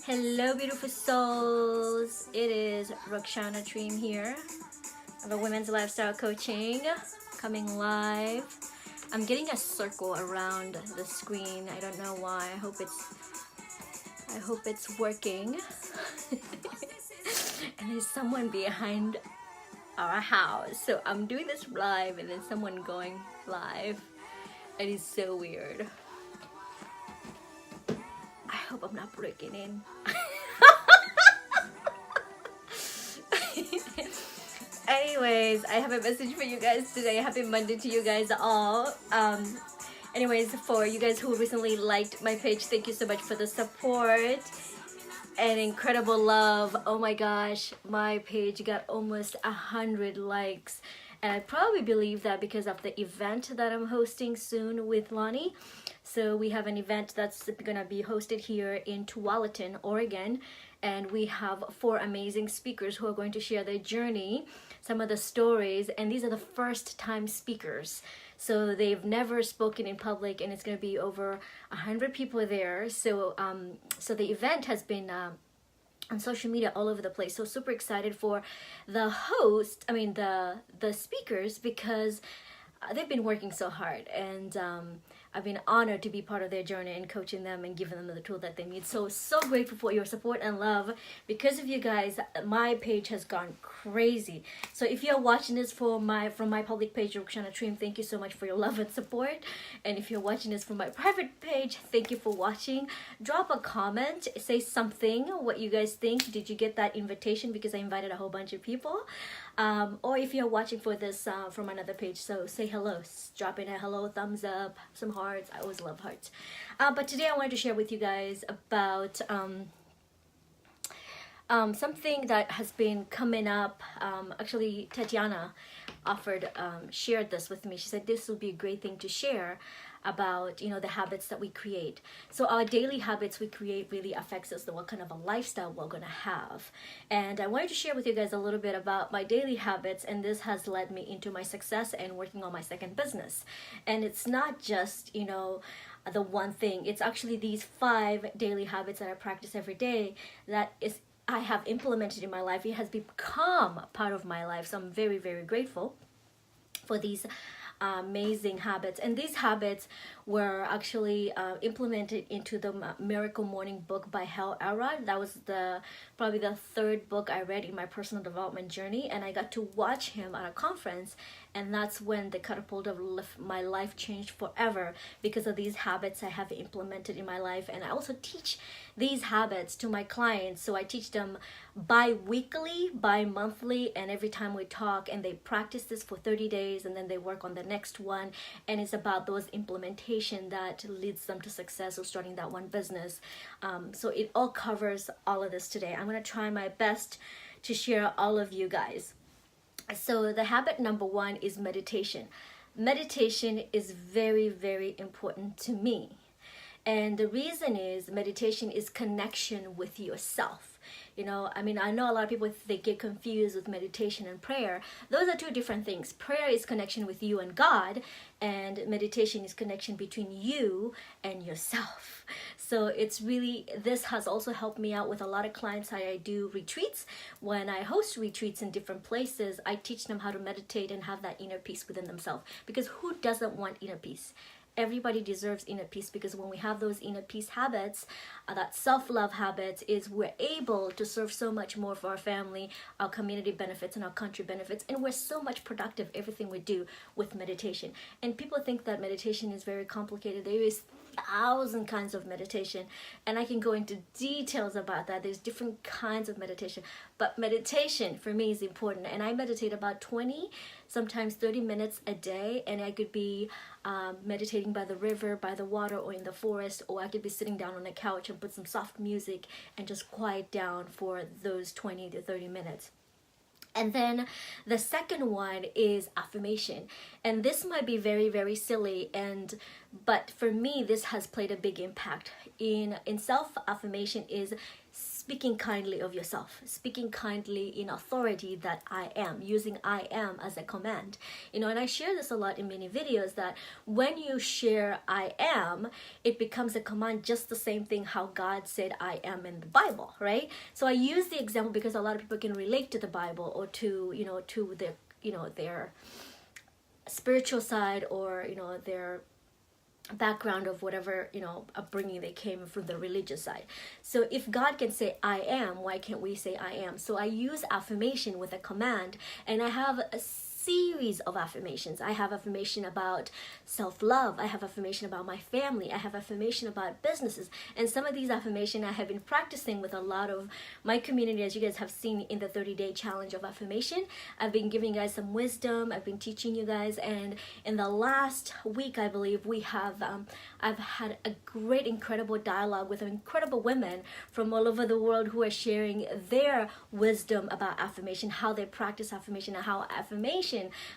Hello, beautiful souls. It is Rakshana Dream here of a women's lifestyle coaching coming live. I'm getting a circle around the screen. I don't know why. I hope it's working. And there's someone behind our house. So I'm doing this live and then someone going live. It is so weird. I hope I'm not breaking in. Anyways, I have a message for you guys today. Happy Monday to you guys all. Anyways, for you guys who recently liked my page, thank you so much for the support and incredible love. Oh my gosh, my page got almost 100 likes. And I probably believe that because of the event that I'm hosting soon with Lonnie. So we have an event that's gonna be hosted here in Tualatin, Oregon. And we have 4 amazing speakers who are going to share their journey, some of the stories, and these are the first time speakers. So they've never spoken in public, and it's going to be over 100 people there. So so the event has been on social media all over the place. So super excited for the speakers, because they've been working so hard, and I've been honored to be part of their journey and coaching them and giving them the tool that they need. So grateful for your support and love. Because of you guys, my page has gone crazy. So if you're watching this from my public page, Rakshana Dream, thank you so much for your love and support. And if you're watching this from my private page, thank you for watching. Drop a comment, say something, what you guys think. Did you get that invitation? Because I invited a whole bunch of people. Or if you're watching for this from another page, so say hello, drop in a hello, thumbs up, some hearts. I always love hearts. But today I wanted to share with you guys about something that has been coming up. Actually, Tatiana shared this with me. She said this would be a great thing to share about, the habits that we create. So our daily habits we create really affects us, what kind of a lifestyle we're going to have. And I wanted to share with you guys a little bit about my daily habits, and this has led me into my success and working on my second business. And it's not just, the one thing. It's actually these 5 daily habits that I practice every day that I have implemented in my life. It has become part of my life. So I'm very, very grateful for these amazing habits. And these habits were actually implemented into the Miracle Morning book by Hal Elrod. That was probably the 3rd book I read in my personal development journey, and I got to watch him at a conference, and that's when the catapult of my life changed forever, because of these habits I have implemented in my life. And I also teach these habits to my clients. So I teach them bi-weekly, bi-monthly, and every time we talk, and they practice this for 30 days, and then they work on the next one. And it's about those implementation that leads them to success or starting that one business. So it all covers all of this today. I'm going to try my best to share all of you guys. So the habit number 1 is meditation. Meditation is very, very important to me. And the reason is meditation is connection with yourself. I know a lot of people, they get confused with meditation and prayer. Those are 2 different things. Prayer is connection with you and God, and meditation is connection between you and yourself. So this has also helped me out with a lot of clients. I do retreats. When I host retreats in different places, I teach them how to meditate and have that inner peace within themselves. Because who doesn't want inner peace? Everybody deserves inner peace, because when we have those inner peace habits, that self-love habits, is we're able to serve so much more for our family, our community benefits, and our country benefits, and we're so much productive everything we do with meditation. And people think that meditation is very complicated. There is 1,000 kinds of meditation, and I can go into details about that. There's different kinds of meditation, but meditation for me is important, and I meditate about 20, sometimes 30 minutes a day, and I could be meditating by the river, by the water, or in the forest, or I could be sitting down on a couch and put some soft music and just quiet down for those 20 to 30 minutes. And then the second one is affirmation. And this might be very, very silly, but for me, this has played a big impact. In self-affirmation is speaking kindly of yourself, speaking kindly in authority that I am, using I am as a command. You know, and I share this a lot in many videos, that when you share I am, it becomes a command, just the same thing how God said I am in the Bible, right? So I use the example because a lot of people can relate to the Bible, or to, you know, to their, you know, their spiritual side, or, you know, their background of whatever, you know, upbringing they came from, the religious side. So if God can say I am, why can't we say I am? So I use affirmation with a command, and I have a series of affirmations. I have affirmation about self-love. I have affirmation about my family. I have affirmation about businesses. And some of these affirmation I have been practicing with a lot of my community, as you guys have seen in the 30-day challenge of affirmation. I've been giving you guys some wisdom. I've been teaching you guys. And in the last week, I believe, we have, I've had a great, incredible dialogue with incredible women from all over the world who are sharing their wisdom about affirmation, how they practice affirmation, and how affirmation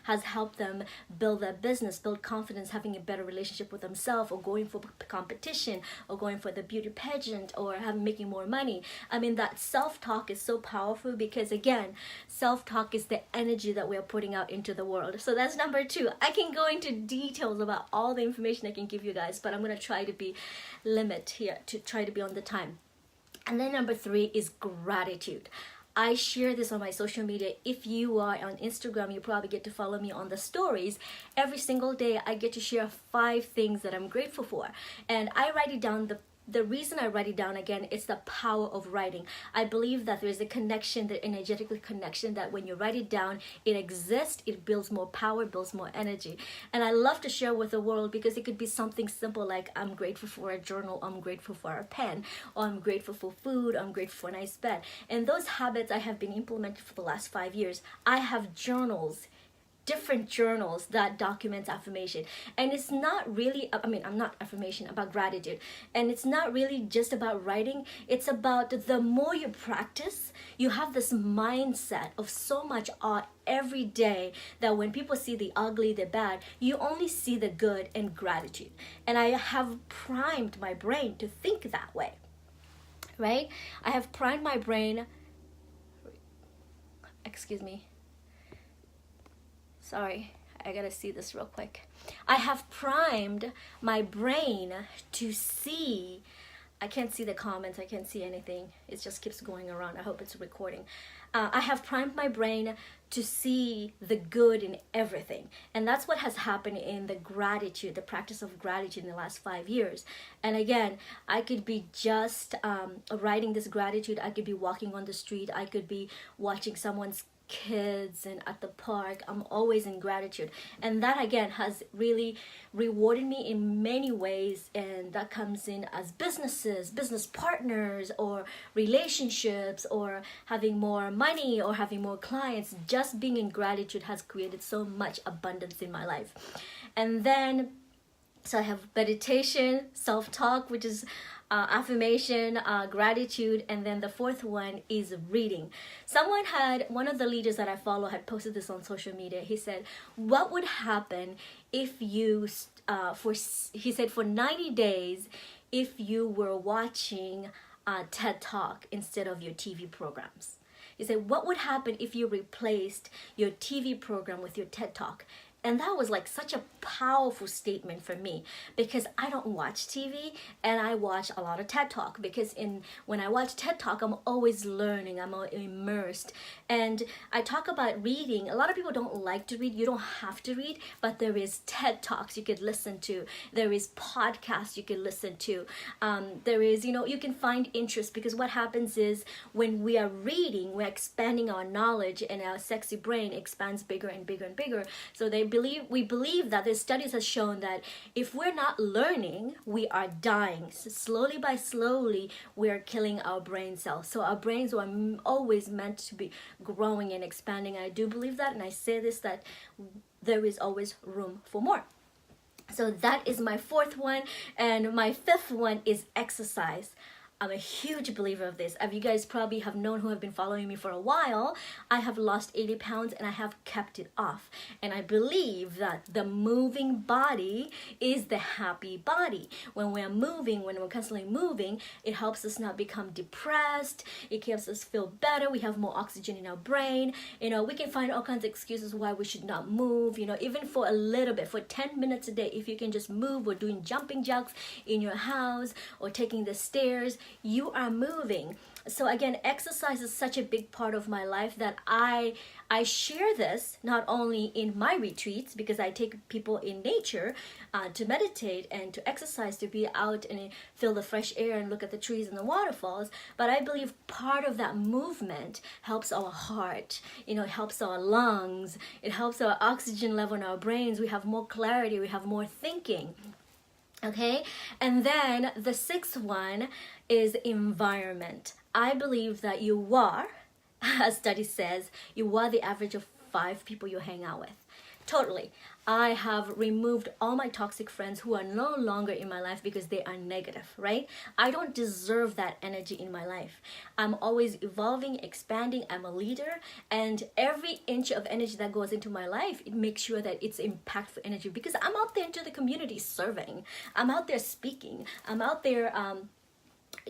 has helped them build their business, build confidence, having a better relationship with themselves, or going for competition, or going for the beauty pageant, or making more money. I mean, that self-talk is so powerful, because again, self-talk is the energy that we're putting out into the world. So that's number 2. I can go into details about all the information I can give you guys, but I'm going to try to be to try to be on the time. And then number 3 is gratitude. I share this on my social media. If you are on Instagram, you probably get to follow me on the stories. Every single day, I get to share 5 things that I'm grateful for. And I write it down. The reason I write it down, again, it's the power of writing. I believe that there's a connection, the energetic connection, that when you write it down, it exists, it builds more power, builds more energy. And I love to share with the world, because it could be something simple like, I'm grateful for a journal, I'm grateful for a pen, or I'm grateful for food, I'm grateful for a nice bed. And those habits I have been implementing for the last 5 years. I have journals, different journals that documents affirmation. And it's not really, I'm not affirmation, about gratitude. And it's not really just about writing. It's about the more you practice, you have this mindset of so much art every day, that when people see the ugly, the bad, you only see the good and gratitude. And I have primed my brain to think that way, right? I have primed my brain, excuse me, sorry, I gotta see this real quick. I have primed my brain to see, I can't see the comments, I can't see anything. It just keeps going around. I hope it's recording. I have primed my brain to see the good in everything. And that's what has happened in the gratitude, the practice of gratitude in the last 5 years. And again, I could be just writing this gratitude. I could be walking on the street. I could be watching someone's kids and at the park. I'm always in gratitude, and that again has really rewarded me in many ways. And that comes in as businesses, business partners, or relationships, or having more money, or having more clients. Just being in gratitude has created so much abundance in my life. And then so I have meditation, self-talk, which is affirmation, gratitude, and then the 4th one is reading. One of the leaders that I follow had posted this on social media. He said, what would happen if you, he said, for 90 days, if you were watching TED Talk instead of your TV programs? He said, what would happen if you replaced your TV program with your TED Talk? And that was like such a powerful statement for me, because I don't watch TV, and I watch a lot of TED Talk, because when I watch TED Talk, I'm always learning, I'm immersed. And I talk about reading. A lot of people don't like to read. You don't have to read, but there is TED Talks you could listen to. There is podcasts you can listen to. There is, you can find interest, because what happens is when we are reading, we're expanding our knowledge, and our sexy brain expands bigger and bigger and bigger. So we believe that the studies have shown that if we're not learning, we are dying. So slowly by slowly, we are killing our brain cells. So our brains are always meant to be growing and expanding. I do believe that, and I say this, that there is always room for more. So that is my 4th one. And my 5th one is exercise. I'm a huge believer of this. As you guys probably have known who have been following me for a while, I have lost 80 pounds and I have kept it off. And I believe that the moving body is the happy body. When we're moving, when we're constantly moving, it helps us not become depressed. It helps us feel better. We have more oxygen in our brain. We can find all kinds of excuses why we should not move. Even for a little bit, for 10 minutes a day, if you can just move, or doing jumping jacks in your house or taking the stairs, you are moving. So again, exercise is such a big part of my life that I share this not only in my retreats, because I take people in nature to meditate and to exercise, to be out and feel the fresh air and look at the trees and the waterfalls. But I believe part of that movement helps our heart, it helps our lungs, it helps our oxygen level in our brains. We have more clarity, we have more thinking. Okay, and then the sixth one is environment. I believe that you are, as study says, you are the average of 5 people you hang out with. Totally. I have removed all my toxic friends who are no longer in my life because they are negative, right? I don't deserve that energy in my life. I'm always evolving, expanding. I'm a leader, and every inch of energy that goes into my life, it makes sure that it's impactful energy, because I'm out there into the community serving. I'm out there speaking. I'm out there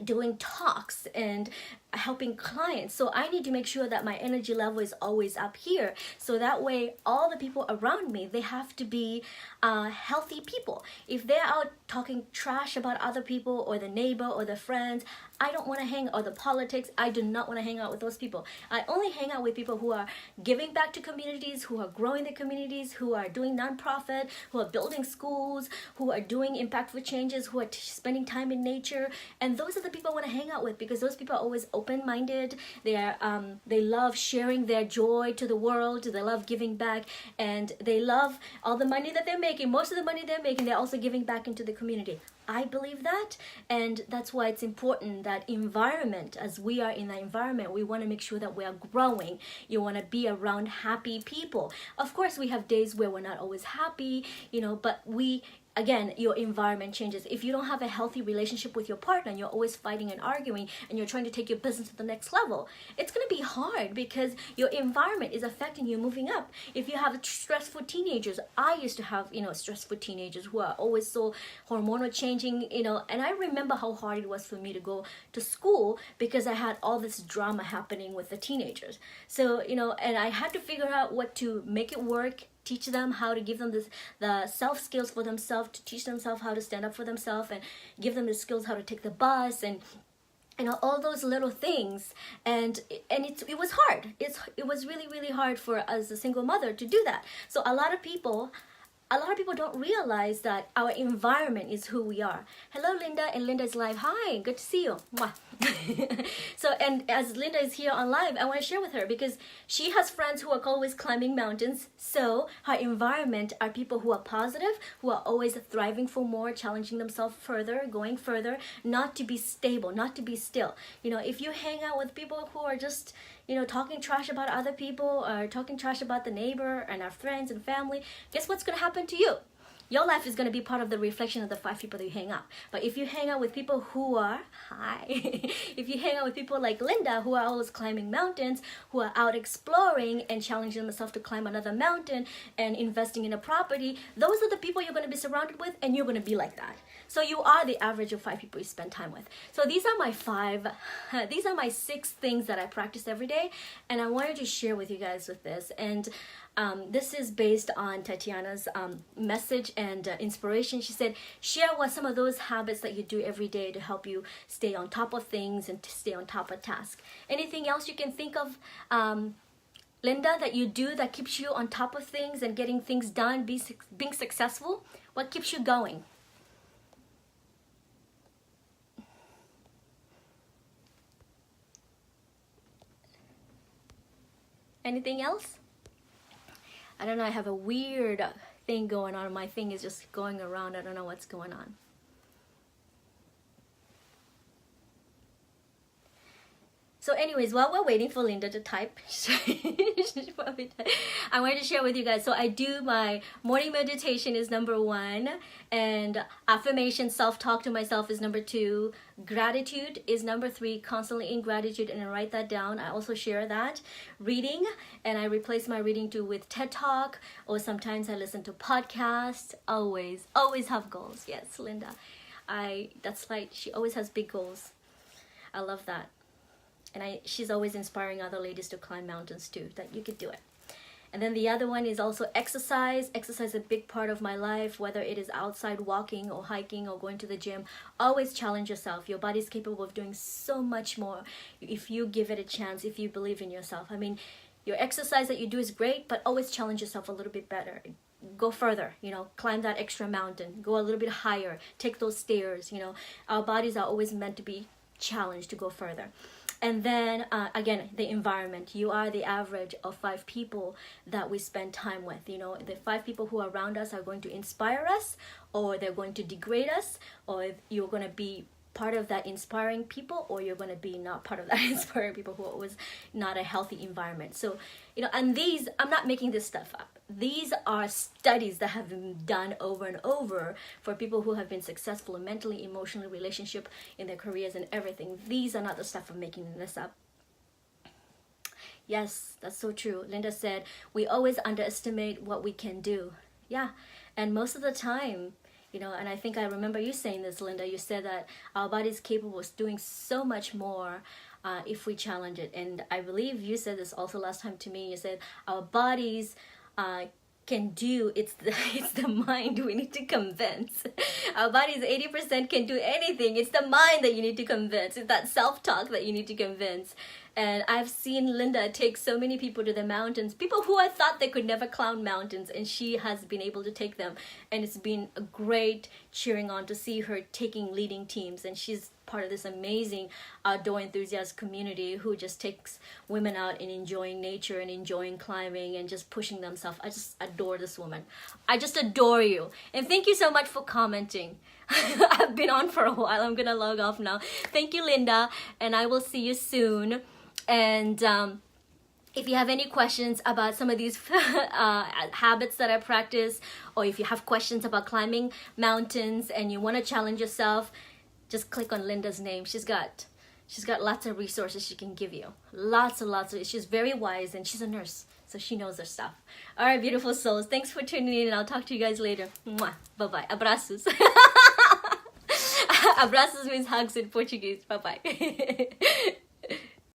doing talks and helping clients. So I need to make sure that my energy level is always up here, so that way all the people around me, they have to be healthy people. If they're out talking trash about other people or the neighbor or the friends, I don't want to hang, or the politics, I do not want to hang out with those people. I only hang out with people who are giving back to communities, who are growing their communities, who are doing nonprofit, who are building schools, who are doing impactful changes, who are spending time in nature. And those are the people I want to hang out with, because those people are always open-minded. They love sharing their joy to the world. They love giving back, and they love all the money that they're making. Most of the money they're making, they're also giving back into the community. I believe that, and that's why it's important that environment, as we are in the environment, we want to make sure that we are growing. You want to be around happy people. Of course, we have days where we're not always happy, but again, your environment changes. If you don't have a healthy relationship with your partner and you're always fighting and arguing and you're trying to take your business to the next level, it's going to be hard, because your environment is affecting you moving up. If you have stressful teenagers, I used to have, stressful teenagers who are always so hormonal changing, and I remember how hard it was for me to go to school because I had all this drama happening with the teenagers. So, and I had to figure out what to make it work, teach them how to give them the self skills for themselves, to teach themselves how to stand up for themselves, and give them the skills how to take the bus, and all those little things. And it was hard. It was really, really hard for as a single mother to do that. So a lot of people don't realize that our environment is who we are. Hello, Linda, and Linda is live. Hi, good to see you. Mwah. So, and as Linda is here on live, I want to share with her, because she has friends who are always climbing mountains. So her environment are people who are positive, who are always thriving for more, challenging themselves further, going further, not to be stable, not to be still. If you hang out with people who are just talking trash about other people, or talking trash about the neighbor and our friends and family, guess what's going to happen to you? Your life is going to be part of the reflection of the 5 people that you hang out. But if you hang out with people who are, if you hang out with people like Linda, who are always climbing mountains, who are out exploring and challenging themselves to climb another mountain and investing in a property, those are the people you're going to be surrounded with, and you're going to be like that. So you are the average of 5 people you spend time with. So these are my 6 things that I practice every day, and I wanted to share with you guys with this. And this is based on Tatiana's message and inspiration. She said, share what some of those habits that you do every day to help you stay on top of things and to stay on top of tasks. Anything else you can think of, Linda, that you do that keeps you on top of things and getting things done, being successful? What keeps you going? Anything else? I don't know, I have a weird thing going on. My thing is just going around. I don't know what's going on. So anyways, while we're waiting for Linda to type, I wanted to share with you guys. So I do my morning meditation is number 1, and affirmation, self-talk to myself is number 2. Gratitude is number 3, constantly in gratitude, and I write that down. I also share that. Reading, and I replace my reading with TED Talk, or sometimes I listen to podcasts. Always have goals. Yes, Linda. That's right. She always has big goals. I love that. And she's always inspiring other ladies to climb mountains too, that you could do it. And then the other one is also exercise. Exercise is a big part of my life, whether it is outside walking or hiking or going to the gym. Always challenge yourself. Your body's capable of doing so much more if you give it a chance, if you believe in yourself. I mean, your exercise that you do is great, but always challenge yourself a little bit better. Go further, climb that extra mountain, go a little bit higher, take those stairs. Our bodies are always meant to be challenged to go further. And then again, the environment. You are the average of 5 people that we spend time with. The 5 people who are around us are going to inspire us, or they're going to degrade us, or you're going to be part of that inspiring people, or you're going to be not part of that inspiring people who are always not a healthy environment. So, and these, I'm not making this stuff up. These are studies that have been done over and over for people who have been successful in mentally, emotionally, relationship, in their careers and everything. These are not the stuff I'm making this up. Yes, that's so true. Linda said, we always underestimate what we can do. Yeah, and most of the time, and I think I remember you saying this, Linda. You said that our body is capable of doing so much more if we challenge it. And I believe you said this also last time to me. You said our bodies can do, it's the mind we need to convince. Our bodies 80% can do anything. It's the mind that you need to convince. It's that self-talk that you need to convince. And I've seen Linda take so many people to the mountains, people who I thought they could never climb mountains, and she has been able to take them. And it's been a great cheering on to see her leading teams. And she's part of this amazing outdoor enthusiast community who just takes women out and enjoying nature and enjoying climbing and just pushing themselves. I just adore this woman. I just adore you. And thank you so much for commenting. I've been on for a while. I'm gonna log off now. Thank you, Linda, and I will see you soon. And if you have any questions about some of these habits that I practice, or if you have questions about climbing mountains and you want to challenge yourself, just click on Linda's name. She's got lots of resources she can give you. Lots of. She's very wise, and she's a nurse, so she knows her stuff. All right, beautiful souls. Thanks for tuning in, and I'll talk to you guys later. Mwah. Bye-bye. Abraços. Abraços means hugs in Portuguese. Bye-bye.